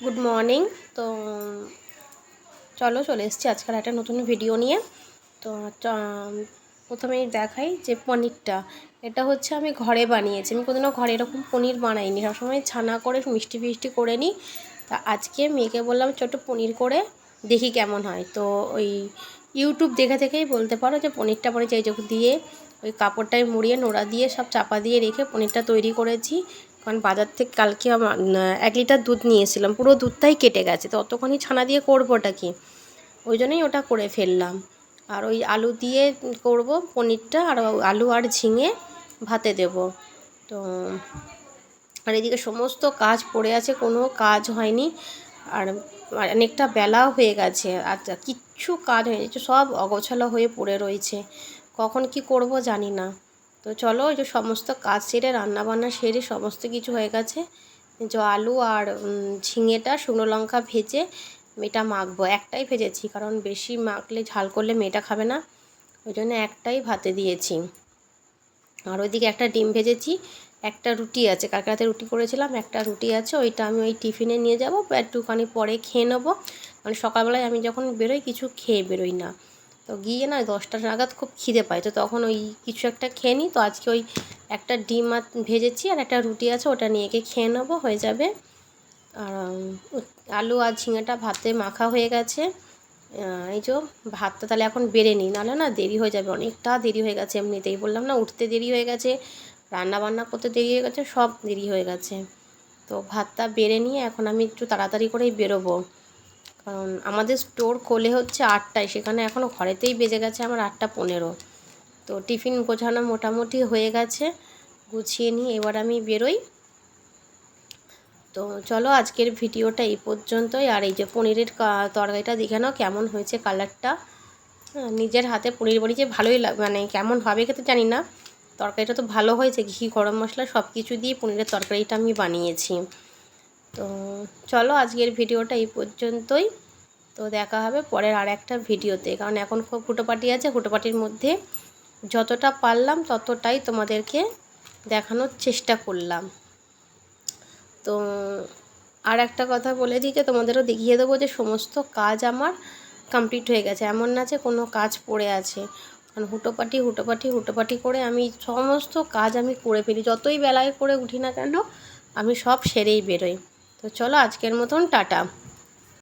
Good morning. তো চলে এসেছি আজকাল একটা নতুন ভিডিও নিয়ে। তো প্রথমেই দেখাই যে পনিরটা, এটা হচ্ছে আমি ঘরে বানিয়েছি। আমি কোনোদিনও ঘরে এরকম পনির বানাইনি, সবসময় ছানা করে মিষ্টি ফিষ্টি করে নিই। তা আজকে মেয়েকে বললাম ছোট পনির করে দেখি কেমন হয়। তো ওই ইউটিউব দেখেই বলতে পারো যে পনিরটা বানিয়েছি। এই দিয়ে ওই কাপড়টায় মুড়িয়ে নোড়া দিয়ে সব চাপা দিয়ে রেখে পনিরটা তৈরি করেছি। কারণ বাজার থেকে কালকে আমার 1 লিটার দুধ নিয়েছিলাম, পুরো দুধটাই কেটে গেছে। তো অতখানি ছানা দিয়ে করবোটা কি, ওই জন্যই ওটা করে ফেললাম। আর ওই আলু দিয়ে করব পনিরটা, আর আলু আর ঝিঙে ভাতে দেব। তো আর এদিকে সমস্ত কাজ পড়ে আছে, কোনো কাজ হয়নি। আর অনেকটা বেলাও হয়ে গেছে, আর কিচ্ছু কাজ হয়নি, সব অগোছালো হয়ে পড়ে রয়েছে। কখন কি করব জানি না। তো চলো, ওই যে সমস্ত কাজ সেরে রান্নাবান্না সেরে সমস্ত কিছু হয়ে গেছে। যে আলু আর ঝিঙেটা শুকনো লঙ্কা ভেজে মেয়েটা মাখবো। একটাই ভেজেছি, কারণ বেশি মাখলে ঝাল করলে মেয়েটা খাবে না, ওই জন্য একটাই ভাতে দিয়েছি। আর ওইদিকে একটা ডিম ভেজেছি, একটা রুটি আছে, কালকে রাতে রুটি করেছিলাম, একটা রুটি আছে, ওইটা আমি ওই টিফিনে নিয়ে যাব, একটুখানি পরে খেয়ে নেবো। মানে সকালবেলায় আমি যখন বেরোই কিছু খেয়ে বেরোই না, তো গিয়ে না 10টা নাগাদ খুব খিদে পায়, তো তখন ওই কিছু একটা খেয়ে নিই। তো আজকে ওই একটা ডিম ভেজেছি আর একটা রুটি আছে, ওটা নিয়ে গিয়ে খেয়ে নেবো, হয়ে যাবে। আর আলু আর ঝিঙেটা ভাতে মাখা হয়ে গেছে। এই যে ভাতটা তাহলে এখন বেড়ে নিই, নাহলে না দেরি হয়ে যাবে, অনেকটা দেরি হয়ে গেছে। এমনিতেই বললাম না, উঠতে দেরি হয়ে গেছে, রান্না বান্না করতে দেরি হয়ে গেছে, সব দেরি হয়ে গেছে। তো ভাতটা বেড়ে নিয়ে এখন আমি একটু তাড়াতাড়ি করেই বেরোবো, কারণ আমাদের স্টোর খোলে হচ্ছে 8টায়, সেখানে এখনও ঘরেতেই বেজে গেছে আমার 8টা 15। তো টিফিন গোছানো মোটামুটি হয়ে গেছে, গুছিয়ে নিয়ে এবার আমি বেরোই। তো চলো, আজকের ভিডিওটা এই পর্যন্তই। আর এই যে পনিরের তরকারিটা দেখে নাও কেমন হয়েছে কালারটা। নিজের হাতে পনির বানিয়েছে, ভালোই মানে কেমন হবে খেতে জানি না, তরকারিটা তো ভালো হয়েছে। ঘি গরম মশলা সব কিছু দিয়ে পনিরের তরকারিটা আমি বানিয়েছি। তো চলো, আজকের ভিডিওটা এই পর্যন্তই। তো দেখা হবে পরের আর একটা ভিডিওতে, কারণ এখন খুব হুটোপাটি আছে, হুটোপাটির মধ্যে যতটা পারলাম ততটাই তোমাদেরকে দেখানোর চেষ্টা করলাম। তো আর একটা কথা বলে দিই, যে তোমাদেরও দেখিয়ে দেবো যে সমস্ত কাজ আমার কমপ্লিট হয়ে গেছে, এমন না যে কোনো কাজ পড়ে আছে। কারণ হুটোপাটি করে আমি সমস্ত কাজ আমি করে ফেলি, যতই বেলায় করে উঠি না কেন আমি সব সেরেই বেরোই। তো চলো, আজকের মতন টাটা।